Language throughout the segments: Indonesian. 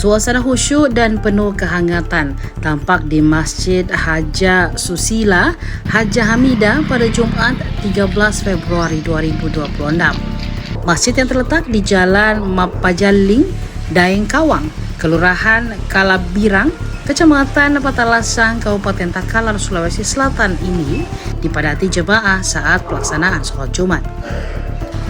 Suasana khusyuk dan penuh kehangatan tampak di Masjid Haja Susila Haja Hamidah pada Jumaat 13 Februari 2026. Masjid yang terletak di Jalan Mapajaling, Daeng Kawang, Kelurahan Kalabirang, Kecamatan Patalasang, Kabupaten Takalar, Sulawesi Selatan ini dipadati jemaah saat pelaksanaan sholat Jumat.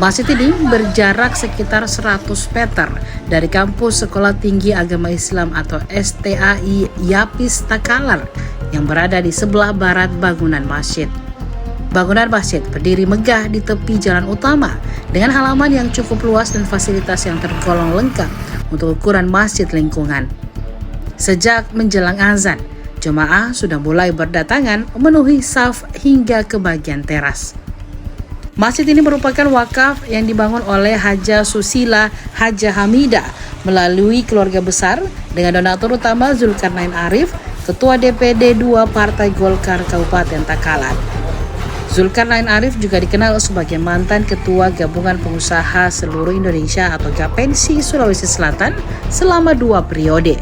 Masjid ini berjarak sekitar 100 meter dari kampus Sekolah Tinggi Agama Islam atau STAI Yapis Takalar yang berada di sebelah barat bangunan masjid. Bangunan masjid berdiri megah di tepi jalan utama dengan halaman yang cukup luas dan fasilitas yang tergolong lengkap untuk ukuran masjid lingkungan. Sejak menjelang azan, jemaah sudah mulai berdatangan memenuhi saf hingga ke bagian teras. Masjid ini merupakan wakaf yang dibangun oleh Haja Susila Haja Hamidah melalui keluarga besar dengan donatur utama Zulkarnain Arif, Ketua DPD 2 Partai Golkar Kabupaten Takalar. Zulkarnain Arif juga dikenal sebagai mantan Ketua Gabungan Pengusaha Seluruh Indonesia atau Gapensy Sulawesi Selatan selama 2 periode.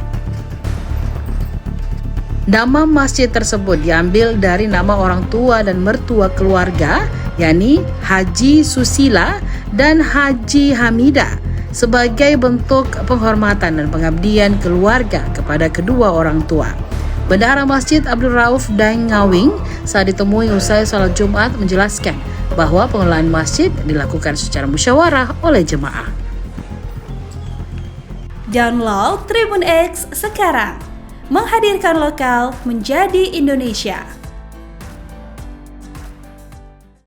Nama masjid tersebut diambil dari nama orang tua dan mertua keluarga, yakni Haji Susila dan Haji Hamidah, sebagai bentuk penghormatan dan pengabdian keluarga kepada kedua orang tua. Bendahara Masjid Abdul Rauf Daeng Ngawing saat ditemui usai salat Jumat menjelaskan bahwa pengelolaan masjid dilakukan secara musyawarah oleh jemaah. Download Tribun X sekarang, menghadirkan lokal menjadi Indonesia.